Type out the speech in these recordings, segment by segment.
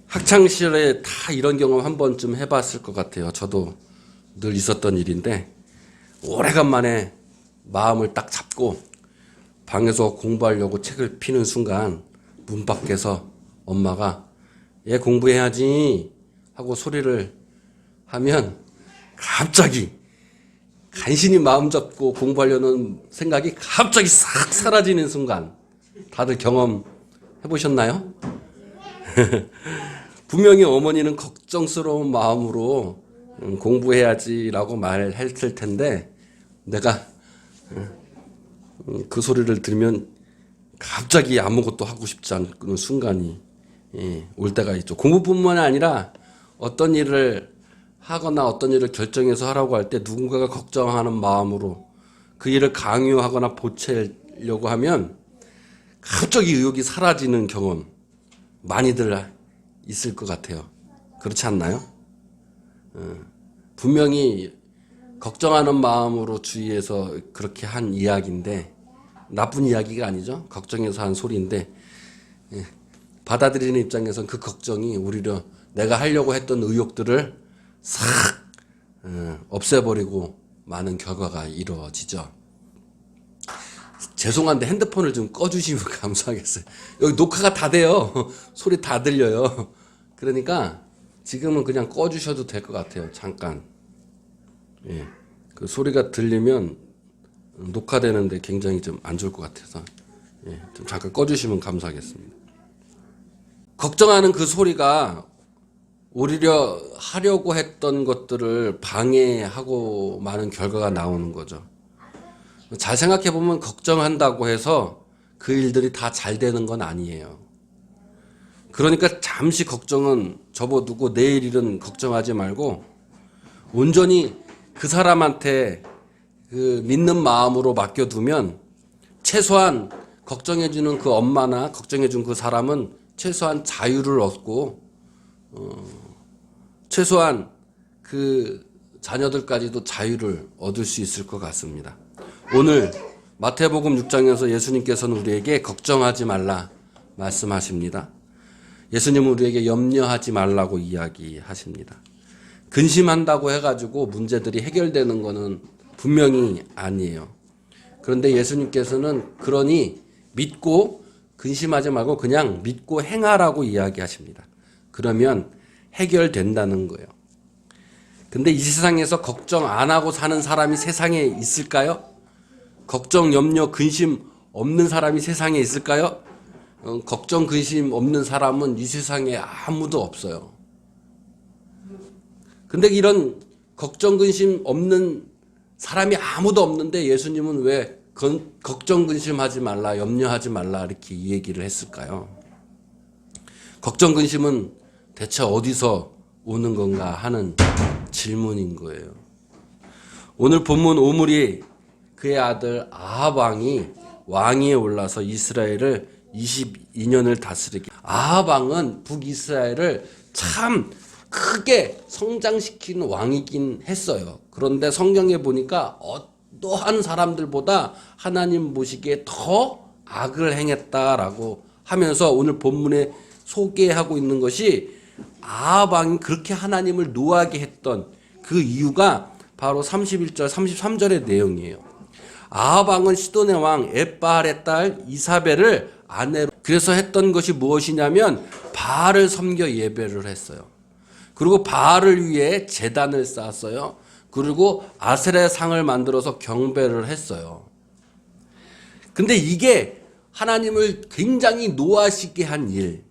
학창 시절에 다 이런 경험 한 번쯤 해봤을 것 같아요. 저도 늘 있었던 일인데 오래간만에 마음을 딱 잡고 방에서 공부하려고 책을 피는 순간 문 밖에서 엄마가 얘 공부해야지 하고 소리를 하면 갑자기 간신히 마음 잡고 공부하려는 생각이 갑자기 싹 사라지는 순간, 다들 경험해 보셨나요? 분명히 어머니는 걱정스러운 마음으로 공부해야지라고 말했을 텐데 내가 그 소리를 들으면 갑자기 아무것도 하고 싶지 않은 순간이 올 때가 있죠. 공부뿐만 아니라 어떤 일을 하거나 어떤 일을 결정해서 하라고 할 때 누군가가 걱정하는 마음으로 그 일을 강요하거나 보채려고 하면 갑자기 의욕이 사라지는 경험 많이들 있을 것 같아요. 그렇지 않나요? 분명히 걱정하는 마음으로 주위에서 그렇게 한 이야기인데 나쁜 이야기가 아니죠. 걱정해서 한 소리인데 받아들이는 입장에서는 그 걱정이 오히려 내가 하려고 했던 의욕들을 싹 없애버리고 많은 결과가 이루어지죠. 죄송한데 핸드폰을 좀 꺼주시면 감사하겠어요. 여기 녹화가 다 돼요. 소리 다 들려요. 그러니까 지금은 그냥 꺼주셔도 될 것 같아요. 잠깐. 그 소리가 들리면 녹화되는데 굉장히 좀 안 좋을 것 같아서 좀 잠깐 꺼주시면 감사하겠습니다. 걱정하는 그 소리가 오히려 하려고 했던 것들을 방해하고 많은 결과가 나오는 거죠. 잘 생각해 보면 걱정한다고 해서 그 일들이 다 잘 되는 건 아니에요. 그러니까 잠시 걱정은 접어두고 내일 일은 걱정하지 말고 온전히 그 사람한테 그 믿는 마음으로 맡겨두면 최소한 걱정해주는 그 엄마나 걱정해준 그 사람은 최소한 자유를 얻고 최소한 그 자녀들까지도 자유를 얻을 수 있을 것 같습니다. 오늘 마태복음 6장에서 예수님께서는 우리에게 걱정하지 말라 말씀하십니다. 예수님은 우리에게 염려하지 말라고 이야기하십니다. 근심한다고 해가지고 문제들이 해결되는 것은 분명히 아니에요. 그런데 예수님께서는 그러니 믿고 근심하지 말고 그냥 믿고 행하라고 이야기하십니다. 그러면 해결된다는 거예요. 근데 이 세상에서 걱정 안 하고 사는 사람이 세상에 있을까요? 걱정, 염려, 근심 없는 사람이 세상에 있을까요? 걱정, 근심 없는 사람은 이 세상에 아무도 없어요. 근데 이런 걱정, 근심 없는 사람이 아무도 없는데 예수님은 왜 걱정, 근심하지 말라, 염려하지 말라 이렇게 이 얘기를 했을까요? 걱정, 근심은 대체 어디서 오는 건가 하는 질문인 거예요. 오늘 본문 오므리 그의 아들 아합 왕이 왕위에 올라서 이스라엘을 22년을 다스리게. 아합 왕은 북이스라엘을 참 크게 성장시킨 왕이긴 했어요. 그런데 성경에 보니까 어떠한 사람들보다 하나님 보시기에 더 악을 행했다라고 하면서 오늘 본문에 소개하고 있는 것이 아합 왕이 그렇게 하나님을 노하게 했던 그 이유가 바로 31절, 33절의 내용이에요. 아합 왕은 시돈의 왕 엣바알의 딸 이사벨을 아내로 그래서 했던 것이 무엇이냐면 바알을 섬겨 예배를 했어요. 그리고 바알을 위해 제단을 쌓았어요. 그리고 아세라 상을 만들어서 경배를 했어요. 근데 이게 하나님을 굉장히 노하시게 한 일,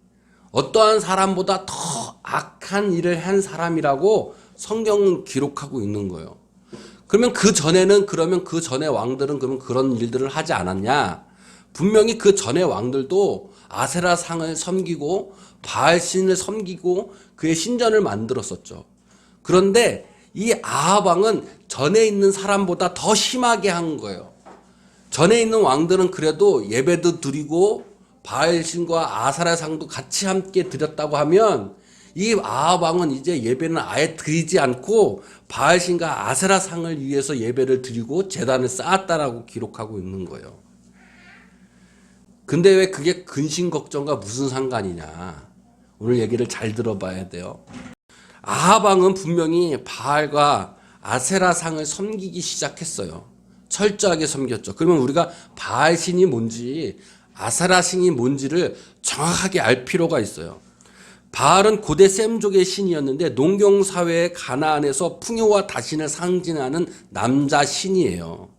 어떠한 사람보다 더 악한 일을 한 사람이라고 성경은 기록하고 있는 거예요. 그러면 그 전의 왕들은 그러면 그런 일들을 하지 않았냐? 분명히 그 전의 왕들도 아세라 상을 섬기고 바알 신을 섬기고 그의 신전을 만들었었죠. 그런데 이 아합 왕은 전에 있는 사람보다 더 심하게 한 거예요. 전에 있는 왕들은 그래도 예배도 드리고 바알 신과 아세라 상도 같이 함께 드렸다고 하면 이 아합 왕은 이제 예배는 아예 드리지 않고 바알 신과 아세라 상을 위해서 예배를 드리고 제단을 쌓았다라고 기록하고 있는 거예요. 근데 왜 그게 근심 걱정과 무슨 상관이냐? 오늘 얘기를 잘 들어봐야 돼요. 아합 왕은 분명히 바알과 아세라 상을 섬기기 시작했어요. 철저하게 섬겼죠. 그러면 우리가 바알 신이 뭔지 아세라 신이 뭔지를 정확하게 알 필요가 있어요. 바알은 고대 셈족의 신이었는데 농경사회의 가나안에서 풍요와 다신을 상징하는 남자 신이에요.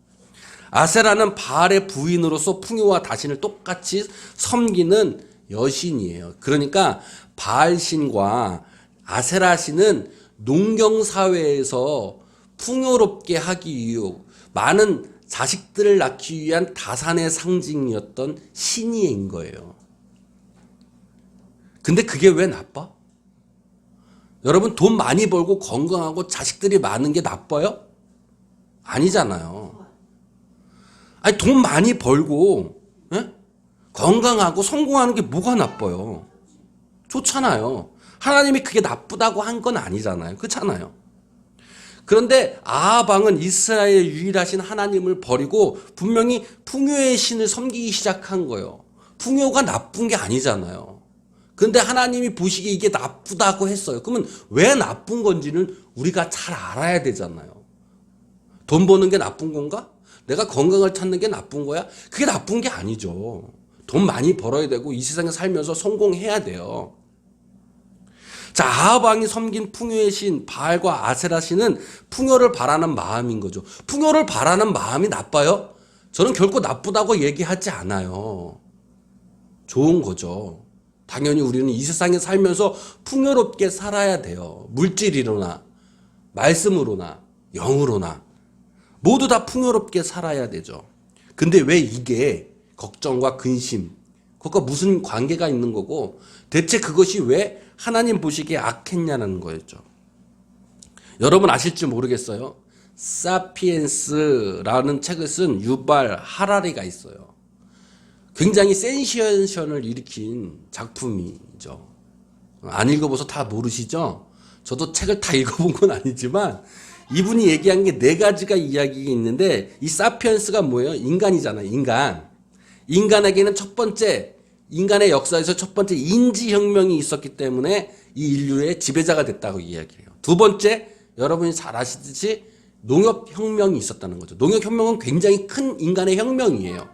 아세라는 바알의 부인으로서 풍요와 다신을 똑같이 섬기는 여신이에요. 그러니까 바알 신과 아세라 신은 농경사회에서 풍요롭게 하기 위해 많은 자식들을 낳기 위한 다산의 상징이었던 신이인 거예요. 근데 그게 왜 나빠? 여러분, 돈 많이 벌고 건강하고 자식들이 많은 게 나빠요? 아니잖아요. 아니, 돈 많이 벌고 건강하고 성공하는 게 뭐가 나빠요? 좋잖아요. 하나님이 그게 나쁘다고 한 건 아니잖아요. 그렇잖아요. 그런데 아합 왕은 이스라엘의 유일하신 하나님을 버리고 분명히 풍요의 신을 섬기기 시작한 거예요. 풍요가 나쁜 게 아니잖아요. 그런데 하나님이 보시기에 이게 나쁘다고 했어요. 그러면 왜 나쁜 건지는 우리가 잘 알아야 되잖아요. 돈 버는 게 나쁜 건가? 내가 건강을 찾는 게 나쁜 거야? 그게 나쁜 게 아니죠. 돈 많이 벌어야 되고 이 세상에 살면서 성공해야 돼요. 자, 아합 왕이 섬긴 풍요의 신 바알과 아세라 신은 풍요를 바라는 마음인 거죠. 풍요를 바라는 마음이 나빠요? 저는 결코 나쁘다고 얘기하지 않아요. 좋은 거죠. 당연히 우리는 이 세상에 살면서 풍요롭게 살아야 돼요. 물질이로나 말씀으로나 영으로나 모두 다 풍요롭게 살아야 되죠. 근데 왜 이게 걱정과 근심, 그것과 무슨 관계가 있는 거고 대체 그것이 왜 하나님 보시기에 악했냐는 거였죠. 여러분 아실지 모르겠어요. 사피엔스라는 책을 쓴 유발 하라리가 있어요. 굉장히 센세이션을 일으킨 작품이죠. 안 읽어봐서 다 모르시죠? 저도 책을 다 읽어본 건 아니지만 이분이 얘기한 게 4가지가 이야기가 있는데 이 사피엔스가 뭐예요? 인간이잖아요. 인간에게는 첫 번째 인간의 역사에서 첫 번째 인지혁명이 있었기 때문에 이 인류의 지배자가 됐다고 이야기해요. 두 번째, 여러분이 잘 아시듯이 농업혁명이 있었다는 거죠. 농업혁명은 굉장히 큰 인간의 혁명이에요.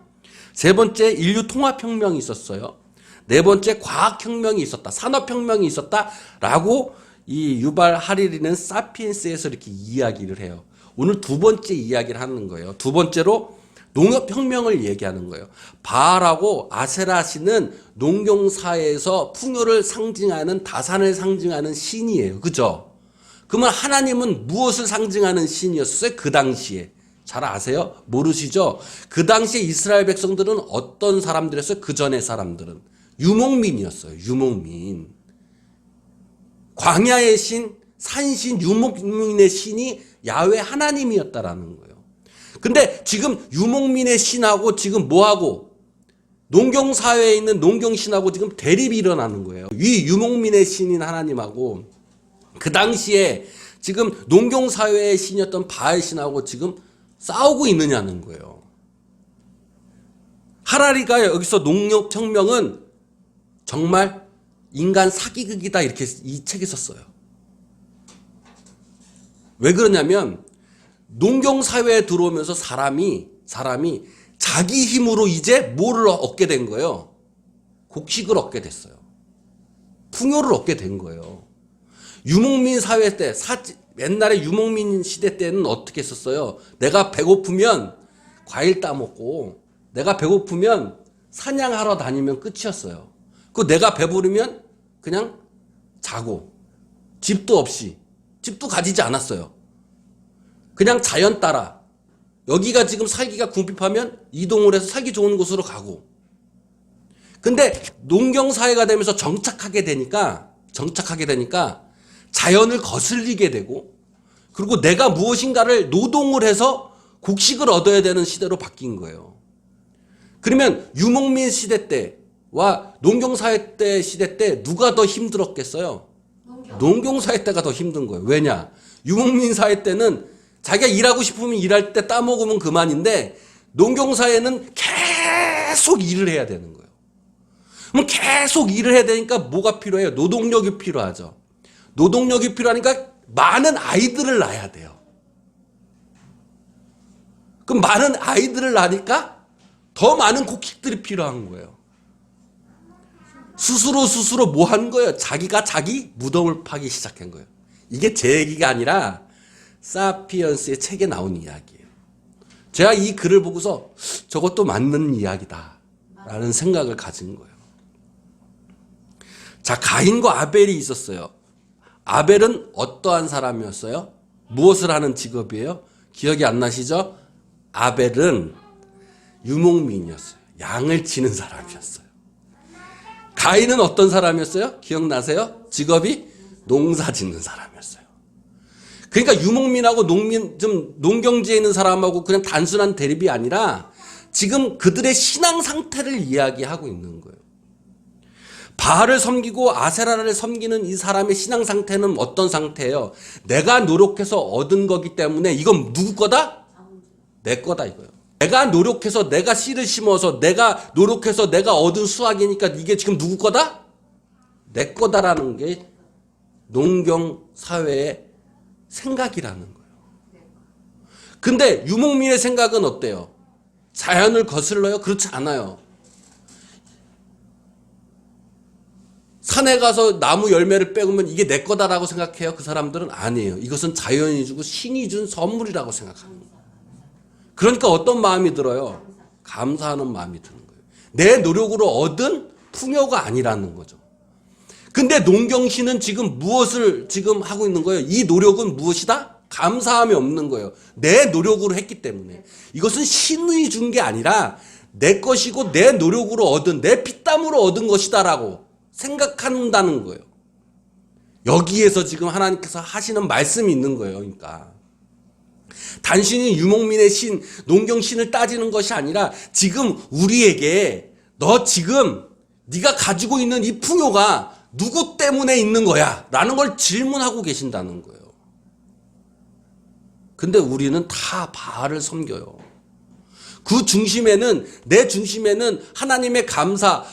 세 번째, 인류 통합혁명이 있었어요. 네 번째, 과학혁명이 있었다. 산업혁명이 있었다라고 이 유발 하리리는 사피엔스에서 이렇게 이야기를 해요. 오늘 두 번째 이야기를 하는 거예요. 두 번째로 농업혁명을 얘기하는 거예요. 바알하고 아세라 신은 농경사회에서 풍요를 상징하는 다산을 상징하는 신이에요. 그죠? 그러면 하나님은 무엇을 상징하는 신이었어요? 그 당시에. 잘 아세요? 모르시죠? 그 당시에 이스라엘 백성들은 어떤 사람들이었어요? 그 전의 사람들은. 유목민이었어요. 유목민. 광야의 신, 산신, 유목민의 신이 야훼 하나님이었다라는 거예요. 근데 지금 유목민의 신하고 지금 뭐하고 농경사회에 있는 농경신하고 지금 대립이 일어나는 거예요. 이 유목민의 신인 하나님하고 그 당시에 지금 농경사회의 신이었던 바알 신하고 지금 싸우고 있느냐는 거예요. 하라리가 여기서 농업혁명은 정말 인간 사기극이다 이렇게 이 책에 썼어요. 왜 그러냐면 농경사회에 들어오면서 사람이 자기 힘으로 이제 뭐를 얻게 된 거예요? 곡식을 얻게 됐어요. 풍요를 얻게 된 거예요. 유목민 사회 때, 옛날에 유목민 시대 때는 어떻게 했었어요? 내가 배고프면 과일 따먹고, 내가 배고프면 사냥하러 다니면 끝이었어요. 그 내가 배부르면 그냥 자고, 집도 없이, 집도 가지지 않았어요. 그냥 자연 따라 여기가 지금 살기가 궁핍하면 이동을 해서 살기 좋은 곳으로 가고. 근데 농경사회가 되면서 정착하게 되니까 자연을 거슬리게 되고 그리고 내가 무엇인가를 노동을 해서 곡식을 얻어야 되는 시대로 바뀐 거예요. 그러면 유목민 시대 때와 농경사회 때 시대 때 누가 더 힘들었겠어요? 농경사회 때가 더 힘든 거예요. 왜냐? 유목민 사회 때는 자기가 일하고 싶으면 일할 때 따먹으면 그만인데 농경사회는 계속 일을 해야 되는 거예요. 그럼 계속 일을 해야 되니까 뭐가 필요해요? 노동력이 필요하죠. 노동력이 필요하니까 많은 아이들을 낳아야 돼요. 그럼 많은 아이들을 낳으니까 더 많은 곡식들이 필요한 거예요. 스스로 뭐 한 거예요? 자기가 자기 무덤을 파기 시작한 거예요. 이게 제 얘기가 아니라 사피언스의 책에 나온 이야기예요. 제가 이 글을 보고서 저것도 맞는 이야기다 라는 생각을 가진 거예요. 자, 가인과 아벨이 있었어요. 아벨은 어떠한 사람이었어요? 무엇을 하는 직업이에요? 기억이 안 나시죠? 아벨은 유목민이었어요. 양을 치는 사람이었어요. 가인은 어떤 사람이었어요? 기억나세요? 직업이 농사 짓는 사람이었어요. 그러니까 유목민하고 농경지에 있는 사람하고 그냥 단순한 대립이 아니라 지금 그들의 신앙 상태를 이야기하고 있는 거예요. 바알을 섬기고 아세라를 섬기는 이 사람의 신앙 상태는 어떤 상태예요? 내가 노력해서 얻은 거기 때문에 이건 누구 거다? 내 거다 이거예요. 내가 노력해서 내가 씨를 심어서 내가 노력해서 내가 얻은 수확이니까 이게 지금 누구 거다? 내 거다라는 게 농경 사회의 생각이라는 거예요. 근데 유목민의 생각은 어때요? 자연을 거슬러요? 그렇지 않아요. 산에 가서 나무 열매를 빼오면 이게 내 거다라고 생각해요? 그 사람들은 아니에요. 이것은 자연이 주고 신이 준 선물이라고 생각합니다. 그러니까 어떤 마음이 들어요? 감사하는 마음이 드는 거예요. 내 노력으로 얻은 풍요가 아니라는 거죠. 근데 농경신은 지금 무엇을 지금 하고 있는 거예요? 이 노력은 무엇이다? 감사함이 없는 거예요. 내 노력으로 했기 때문에. 이것은 신이 준 게 아니라 내 것이고 내 노력으로 얻은, 내 피땀으로 얻은 것이다라고 생각한다는 거예요. 여기에서 지금 하나님께서 하시는 말씀이 있는 거예요. 그러니까 단순히 유목민의 신, 농경신을 따지는 것이 아니라 지금 우리에게 너 지금 네가 가지고 있는 이 풍요가 누구 때문에 있는 거야? 라는 걸 질문하고 계신다는 거예요. 근데 우리는 다 바알을 섬겨요. 그 중심에는, 내 중심에는 하나님의 감사,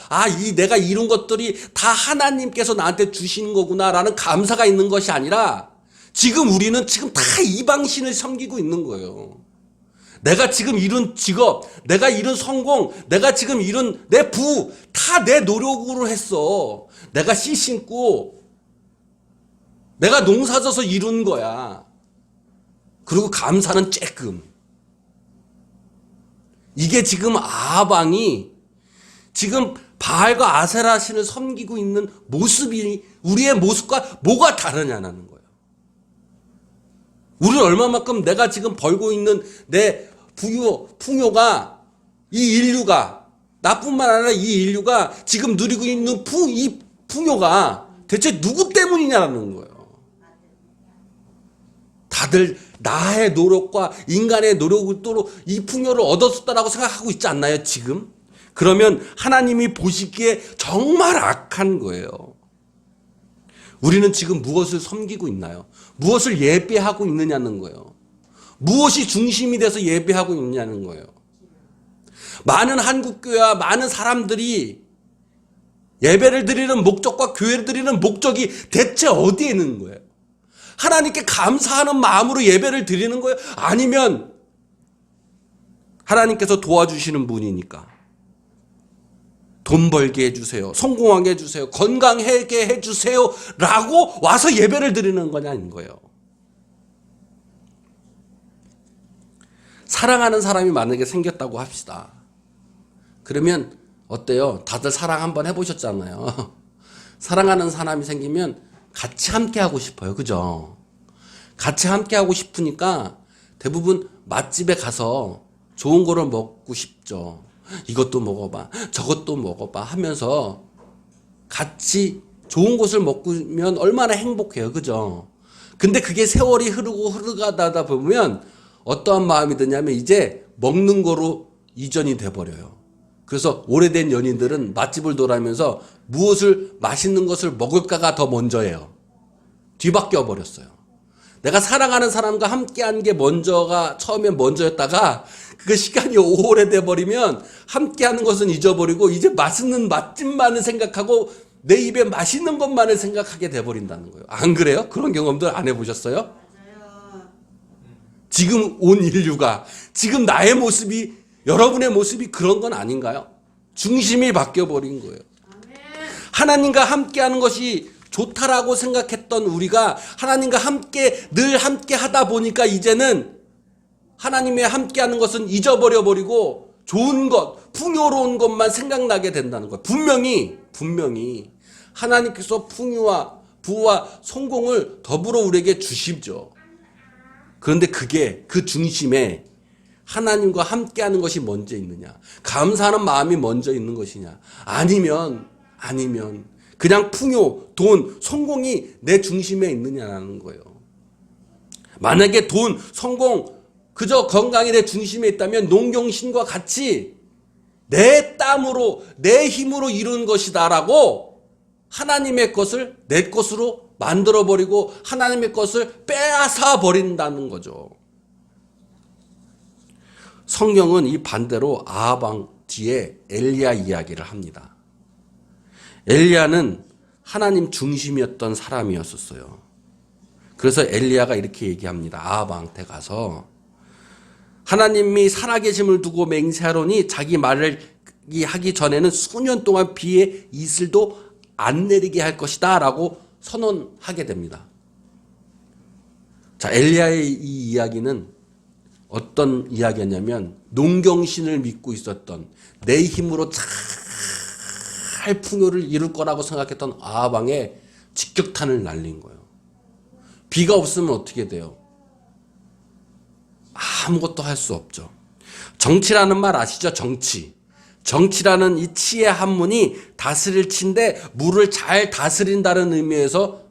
내가 이룬 것들이 다 하나님께서 나한테 주시는 거구나라는 감사가 있는 것이 아니라 지금 우리는 지금 다 이방신을 섬기고 있는 거예요. 내가 지금 이룬 직업, 내가 이룬 성공, 내가 지금 이룬 내 부, 다 내 노력으로 했어. 내가 씨 심고, 내가 농사져서 이룬 거야. 그리고 감사는 쬐끔. 이게 지금 아방이 지금 바알과 아세라 신을 섬기고 있는 모습이 우리의 모습과 뭐가 다르냐는 거예요. 우리는 얼마만큼 내가 지금 벌고 있는 내 풍요가 이 인류가 나뿐만 아니라 이 인류가 지금 누리고 있는 이 풍요가 대체 누구 때문이냐는 거예요. 다들 나의 노력과 인간의 노력으로 이 풍요를 얻었다라고 생각하고 있지 않나요, 지금? 그러면 하나님이 보시기에 정말 악한 거예요. 우리는 지금 무엇을 섬기고 있나요? 무엇을 예배하고 있느냐는 거예요. 무엇이 중심이 돼서 예배하고 있냐는 거예요. 많은 한국교회와 많은 사람들이 예배를 드리는 목적과 교회를 드리는 목적이 대체 어디에 있는 거예요? 하나님께 감사하는 마음으로 예배를 드리는 거예요? 아니면 하나님께서 도와주시는 분이니까 돈 벌게 해주세요, 성공하게 해주세요, 건강하게 해주세요 라고 와서 예배를 드리는 거냐는 거예요. 사랑하는 사람이 만약에 생겼다고 합시다. 그러면 어때요? 다들 사랑 한번 해보셨잖아요. 사랑하는 사람이 생기면 같이 함께 하고 싶어요. 그죠? 같이 함께 하고 싶으니까 대부분 맛집에 가서 좋은 거를 먹고 싶죠. 이것도 먹어봐, 저것도 먹어봐 하면서 같이 좋은 것을 먹으면 얼마나 행복해요. 그죠? 근데 그게 세월이 흐르다 보면 어떠한 마음이 드냐면 이제 먹는 거로 이전이 돼버려요. 그래서 오래된 연인들은 맛집을 돌아가면서 무엇을 맛있는 것을 먹을까가 더 먼저예요. 뒤바뀌어 버렸어요. 내가 사랑하는 사람과 함께하는 게 처음엔 먼저였다가 그 시간이 오래돼 버리면 함께하는 것은 잊어버리고 이제 맛있는 맛집만을 생각하고 내 입에 맛있는 것만을 생각하게 돼 버린다는 거예요. 안 그래요? 그런 경험들 안 해보셨어요? 맞아요. 지금 온 인류가 지금 나의 모습이 여러분의 모습이 그런 건 아닌가요? 중심이 바뀌어 버린 거예요. 아멘. 하나님과 함께하는 것이 좋다라고 생각했던 우리가 하나님과 늘 함께 하다 보니까 이제는 하나님의 함께하는 것은 잊어버려 버리고 좋은 것, 풍요로운 것만 생각나게 된다는 거예요. 분명히 하나님께서 풍요와 부와 성공을 더불어 우리에게 주시죠. 그런데 그 중심에 하나님과 함께하는 것이 먼저 있느냐, 감사하는 마음이 먼저 있는 것이냐, 아니면 그냥 풍요, 돈, 성공이 내 중심에 있느냐라는 거예요. 만약에 돈, 성공, 그저 건강이 내 중심에 있다면 농경신과 같이 내 땀으로 내 힘으로 이룬 것이다라고 하나님의 것을 내 것으로 만들어버리고 하나님의 것을 빼앗아 버린다는 거죠. 성경은 이 반대로 아하방 뒤에 엘리야 이야기를 합니다. 엘리야는 하나님 중심이었던 사람이었었어요. 그래서 엘리야가 이렇게 얘기합니다. 아하방한테 가서 하나님이 살아계심을 두고 맹세하노니 자기 말을 하기 전에는 수년 동안 비의 이슬도 안 내리게 할 것이다 라고 선언하게 됩니다. 자, 엘리야의 이 이야기는 어떤 이야기였냐면 농경신을 믿고 있었던 내 힘으로 잘 풍요를 이룰 거라고 생각했던 아하방에 직격탄을 날린 거예요. 비가 없으면 어떻게 돼요? 아무것도 할 수 없죠. 정치라는 말 아시죠? 정치라는 이 치의 한문이 다스릴 치인데 물을 잘 다스린다는 의미에서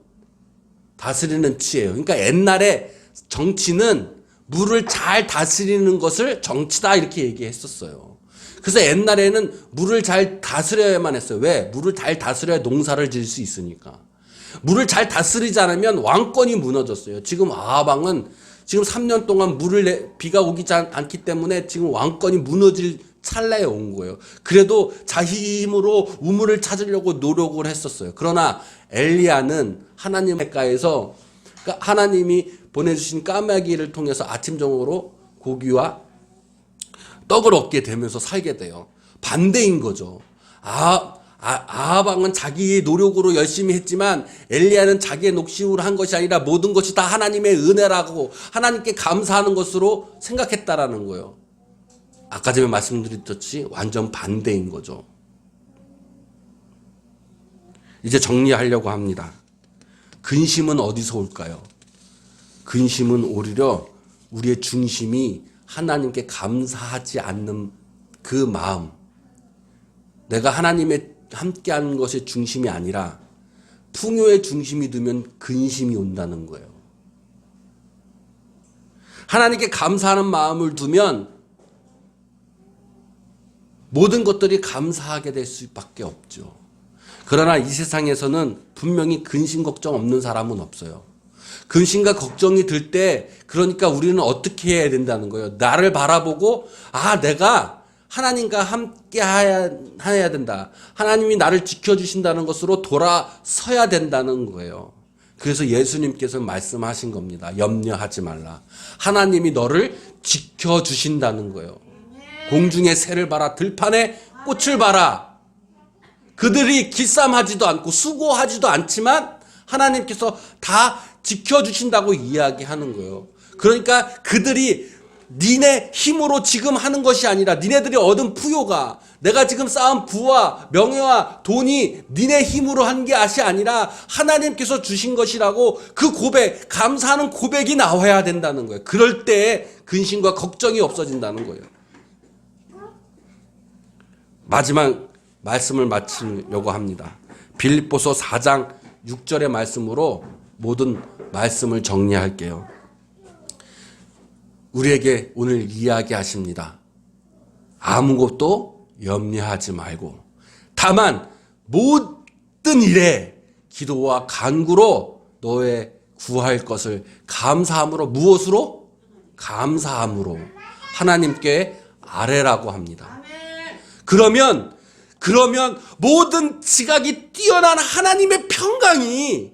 다스리는 치예요. 그러니까 옛날에 정치는 물을 잘 다스리는 것을 정치다 이렇게 얘기했었어요. 그래서 옛날에는 물을 잘 다스려야만 했어요. 왜? 물을 잘 다스려야 농사를 지을 수 있으니까. 물을 잘 다스리지 않으면 왕권이 무너졌어요. 지금 아하방은 지금 3년 동안 비가 오기 않기 때문에 지금 왕권이 무너질 찰나에 온 거예요. 그래도 자기 힘으로 우물을 찾으려고 노력을 했었어요. 그러나 엘리야는 하나님 가에서 하나님이 보내주신 까마귀를 통해서 아침 저녁으로 고기와 떡을 얻게 되면서 살게 돼요. 반대인 거죠. 아하방은 자기의 노력으로 열심히 했지만 엘리야는 자기의 녹심으로 한 것이 아니라 모든 것이 다 하나님의 은혜라고 하나님께 감사하는 것으로 생각했다라는 거예요. 아까 전에 말씀드렸듯이 완전 반대인 거죠. 이제 정리하려고 합니다. 근심은 어디서 올까요? 근심은 오히려 우리의 중심이 하나님께 감사하지 않는 그 마음, 내가 하나님의 함께하는 것의 중심이 아니라 풍요의 중심이 되면 근심이 온다는 거예요. 하나님께 감사하는 마음을 두면 모든 것들이 감사하게 될 수밖에 없죠. 그러나 이 세상에서는 분명히 근심 걱정 없는 사람은 없어요. 근심과 걱정이 들 때 그러니까 우리는 어떻게 해야 된다는 거예요. 나를 바라보고 내가 하나님과 함께 해야 된다. 하나님이 나를 지켜주신다는 것으로 돌아서야 된다는 거예요. 그래서 예수님께서 말씀하신 겁니다. 염려하지 말라. 하나님이 너를 지켜주신다는 거예요. 공중의 새를 봐라. 들판의 꽃을 봐라. 그들이 길쌈하지도 않고 수고하지도 않지만 하나님께서 다 지켜주신다고 이야기하는 거예요. 그러니까 그들이 니네 힘으로 지금 하는 것이 아니라 니네들이 얻은 풍요가 내가 지금 쌓은 부와 명예와 돈이 니네 힘으로 한 게 아니라 하나님께서 주신 것이라고 그 고백, 감사하는 고백이 나와야 된다는 거예요. 그럴 때 근심과 걱정이 없어진다는 거예요. 마지막 말씀을 마치려고 합니다. 빌립보서 4장 6절의 말씀으로 모든 말씀을 정리할게요. 우리에게 오늘 이야기하십니다. 아무것도 염려하지 말고 다만 모든 일에 기도와 간구로 너의 구할 것을 감사함으로, 무엇으로? 감사함으로 하나님께 아뢰라고 합니다. 그러면 모든 지각이 뛰어난 하나님의 평강이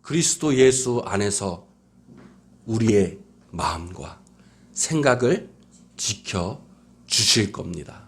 그리스도 예수 안에서 우리의 마음과 생각을 지켜 주실 겁니다.